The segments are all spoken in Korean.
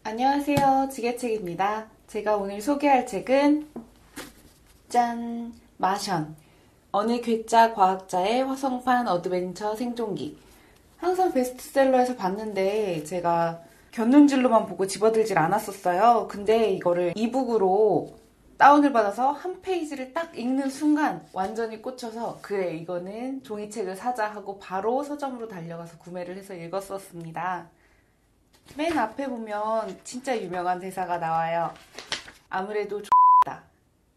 안녕하세요. 지게책입니다. 제가 오늘 소개할 책은 짠! 마션. 어느 괴짜 과학자의 화성판 어드벤처 생존기. 항상 베스트셀러에서 봤는데 제가 견눈질로만 보고 집어들질 않았었어요. 근데 이거를 이북으로 다운을 받아서 한 페이지를 딱 읽는 순간 완전히 꽂혀서 그래 이거는 종이책을 사자 하고 바로 서점으로 달려가서 구매를 해서 읽었었습니다. 맨 앞에 보면 진짜 유명한 대사가 나와요. 아무래도 X다.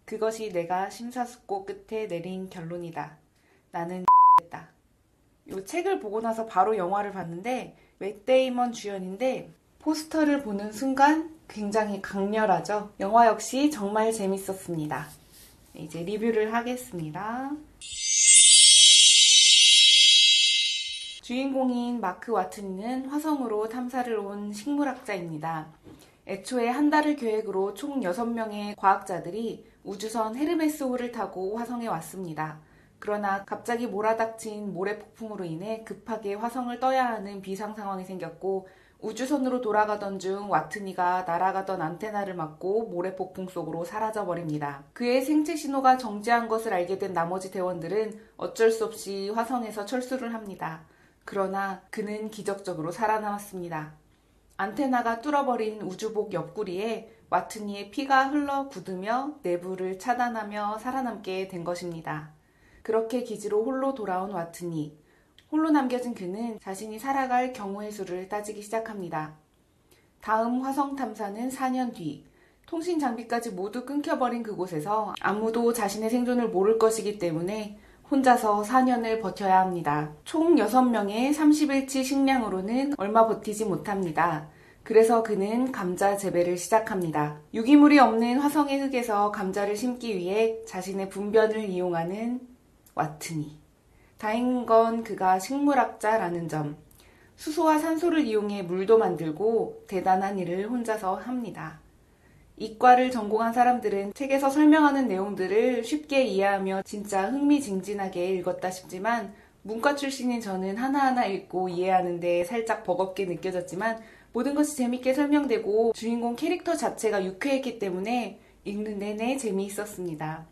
그것이 내가 심사숙고 끝에 내린 결론이다. 나는 X다. 이 책을 보고 나서 바로 영화를 봤는데 맷 데이먼 주연인데 포스터를 보는 순간 굉장히 강렬하죠. 영화 역시 정말 재밌었습니다. 이제 리뷰를 하겠습니다. 주인공인 마크 와트니는 화성으로 탐사를 온 식물학자입니다. 애초에 한 달을 계획으로 총 6명의 과학자들이 우주선 헤르메스호를 타고 화성에 왔습니다. 그러나 갑자기 몰아닥친 모래폭풍으로 인해 급하게 화성을 떠야 하는 비상 상황이 생겼고 우주선으로 돌아가던 중 와트니가 날아가던 안테나를 맞고 모래폭풍 속으로 사라져버립니다. 그의 생체 신호가 정지한 것을 알게 된 나머지 대원들은 어쩔 수 없이 화성에서 철수를 합니다. 그러나 그는 기적적으로 살아남았습니다. 안테나가 뚫어버린 우주복 옆구리에 와트니의 피가 흘러 굳으며 내부를 차단하며 살아남게 된 것입니다. 그렇게 기지로 홀로 돌아온 와트니. 홀로 남겨진 그는 자신이 살아갈 경우의 수를 따지기 시작합니다. 다음 화성 탐사는 4년 뒤. 통신 장비까지 모두 끊겨버린 그곳에서 아무도 자신의 생존을 모를 것이기 때문에 혼자서 4년을 버텨야 합니다. 총 6명의 30일치 식량으로는 얼마 버티지 못합니다. 그래서 그는 감자 재배를 시작합니다. 유기물이 없는 화성의 흙에서 감자를 심기 위해 자신의 분변을 이용하는 와트니. 다행인 건 그가 식물학자라는 점. 수소와 산소를 이용해 물도 만들고 대단한 일을 혼자서 합니다. 이과를 전공한 사람들은 책에서 설명하는 내용들을 쉽게 이해하며 진짜 흥미진진하게 읽었다 싶지만 문과 출신인 저는 하나하나 읽고 이해하는데 살짝 버겁게 느껴졌지만 모든 것이 재밌게 설명되고 주인공 캐릭터 자체가 유쾌했기 때문에 읽는 내내 재미있었습니다.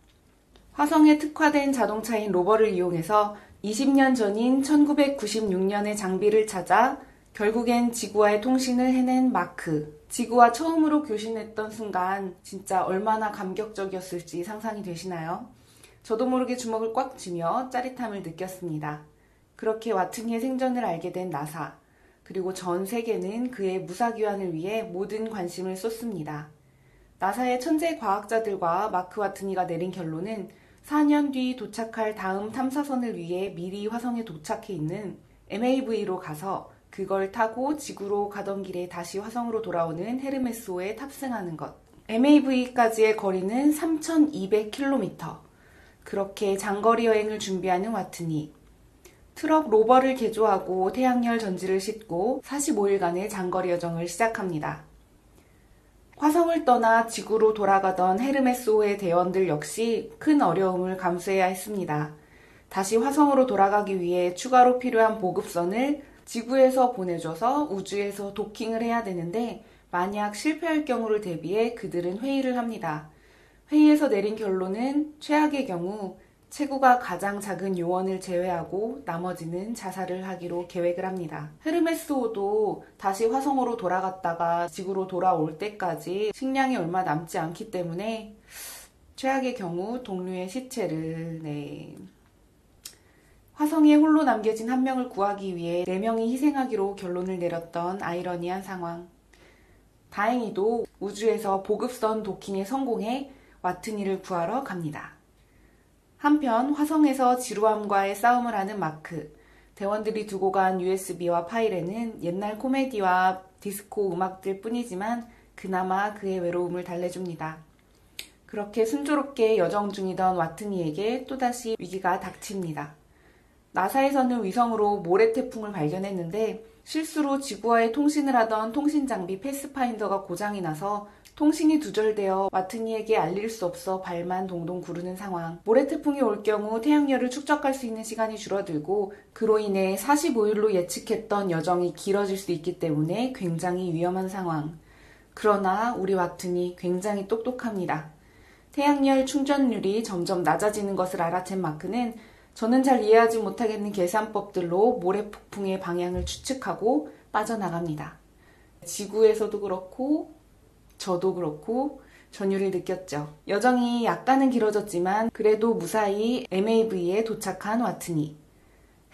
화성에 특화된 자동차인 로버를 이용해서 20년 전인 1996년의 장비를 찾아 결국엔 지구와의 통신을 해낸 마크. 지구와 처음으로 교신했던 순간 진짜 얼마나 감격적이었을지 상상이 되시나요? 저도 모르게 주먹을 꽉 쥐며 짜릿함을 느꼈습니다. 그렇게 와트니의 생전을 알게 된 나사. 그리고 전 세계는 그의 무사귀환을 위해 모든 관심을 쏟습니다. 나사의 천재 과학자들과 마크 와트니가 내린 결론은 4년 뒤 도착할 다음 탐사선을 위해 미리 화성에 도착해 있는 MAV로 가서 그걸 타고 지구로 가던 길에 다시 화성으로 돌아오는 헤르메스호에 탑승하는 것. MAV까지의 거리는 3,200km. 그렇게 장거리 여행을 준비하는 와트니. 트럭 로버를 개조하고 태양열 전지를 싣고 45일간의 장거리 여정을 시작합니다. 화성을 떠나 지구로 돌아가던 헤르메스호의 대원들 역시 큰 어려움을 감수해야 했습니다. 다시 화성으로 돌아가기 위해 추가로 필요한 보급선을 지구에서 보내줘서 우주에서 도킹을 해야 되는데 만약 실패할 경우를 대비해 그들은 회의를 합니다. 회의에서 내린 결론은 최악의 경우 체구가 가장 작은 요원을 제외하고 나머지는 자살을 하기로 계획을 합니다. 헤르메스호도 다시 화성으로 돌아갔다가 지구로 돌아올 때까지 식량이 얼마 남지 않기 때문에 최악의 경우 동료의 시체를 화성에 홀로 남겨진 한 명을 구하기 위해 4명이 희생하기로 결론을 내렸던 아이러니한 상황. 다행히도 우주에서 보급선 도킹에 성공해 와트니를 구하러 갑니다. 한편 화성에서 지루함과의 싸움을 하는 마크. 대원들이 두고 간 USB와 파일에는 옛날 코미디와 디스코 음악들 뿐이지만 그나마 그의 외로움을 달래줍니다. 그렇게 순조롭게 여정 중이던 와트니에게 또다시 위기가 닥칩니다. 나사에서는 위성으로 모래 태풍을 발견했는데 실수로 지구와의 통신을 하던 통신장비 패스파인더가 고장이 나서 통신이 두절되어 와트니에게 알릴 수 없어 발만 동동 구르는 상황. 모래 태풍이 올 경우 태양열을 축적할 수 있는 시간이 줄어들고 그로 인해 45일로 예측했던 여정이 길어질 수 있기 때문에 굉장히 위험한 상황. 그러나 우리 와튼이 굉장히 똑똑합니다. 태양열 충전율이 점점 낮아지는 것을 알아챈 마크는 저는 잘 이해하지 못하겠는 계산법들로 모래폭풍의 방향을 추측하고 빠져나갑니다. 지구에서도 그렇고 저도 그렇고 전율을 느꼈죠. 여정이 약간은 길어졌지만 그래도 무사히 MAV에 도착한 와튼이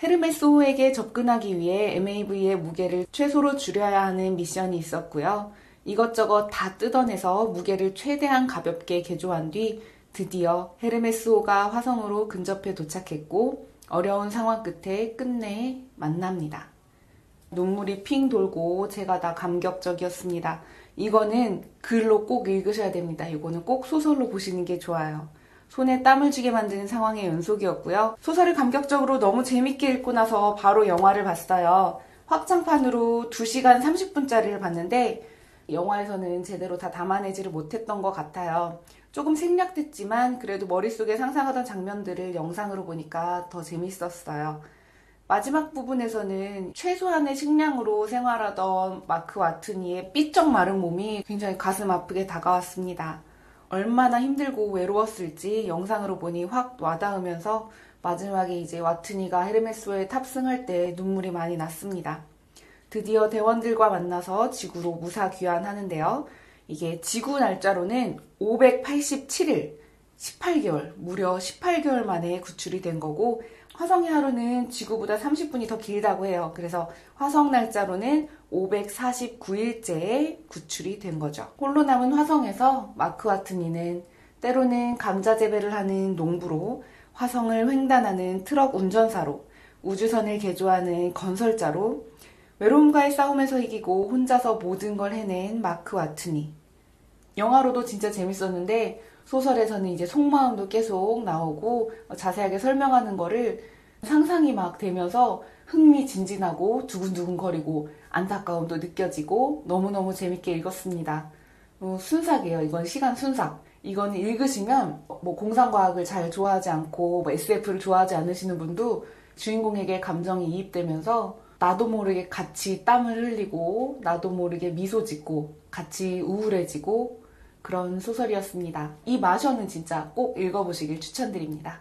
헤르메스호에게 접근하기 위해 MAV의 무게를 최소로 줄여야 하는 미션이 있었고요. 이것저것 다 뜯어내서 무게를 최대한 가볍게 개조한 뒤 드디어 헤르메스호가 화성으로 근접해 도착했고 어려운 상황 끝에 끝내 만납니다. 눈물이 핑 돌고 제가 다 감격적이었습니다. 이거는 글로 꼭 읽으셔야 됩니다. 이거는 꼭 소설로 보시는 게 좋아요. 손에 땀을 쥐게 만드는 상황의 연속이었고요. 소설을 감격적으로 너무 재밌게 읽고 나서 바로 영화를 봤어요. 확장판으로 2시간 30분짜리를 봤는데 영화에서는 제대로 다 담아내지를 못했던 것 같아요. 조금 생략됐지만 그래도 머릿속에 상상하던 장면들을 영상으로 보니까 더 재밌었어요. 마지막 부분에서는 최소한의 식량으로 생활하던 마크 와트니의 삐쩍 마른 몸이 굉장히 가슴 아프게 다가왔습니다. 얼마나 힘들고 외로웠을지 영상으로 보니 확 와닿으면서 마지막에 이제 와트니가 헤르메스호에 탑승할 때 눈물이 많이 났습니다. 드디어 대원들과 만나서 지구로 무사 귀환하는데요. 이게 지구 날짜로는 587일, 18개월, 무려 18개월 만에 구출이 된 거고 화성의 하루는 지구보다 30분이 더 길다고 해요. 그래서 화성 날짜로는 549일째에 구출이 된 거죠. 홀로 남은 화성에서 마크 와트니는 때로는 감자 재배를 하는 농부로, 화성을 횡단하는 트럭 운전사로, 우주선을 개조하는 건설자로, 외로움과의 싸움에서 이기고 혼자서 모든 걸 해낸 마크 와트니. 영화로도 진짜 재밌었는데 소설에서는 이제 속마음도 계속 나오고 자세하게 설명하는 거를 상상이 막 되면서 흥미진진하고 두근두근거리고 안타까움도 느껴지고 너무너무 재밌게 읽었습니다. 순삭이에요. 이건 시간 순삭. 이거는 읽으시면 뭐 공상과학을 잘 좋아하지 않고 뭐 SF를 좋아하지 않으시는 분도 주인공에게 감정이 이입되면서 나도 모르게 같이 땀을 흘리고 나도 모르게 미소 짓고 같이 우울해지고 그런 소설이었습니다. 이 마셔는 진짜 꼭 읽어보시길 추천드립니다.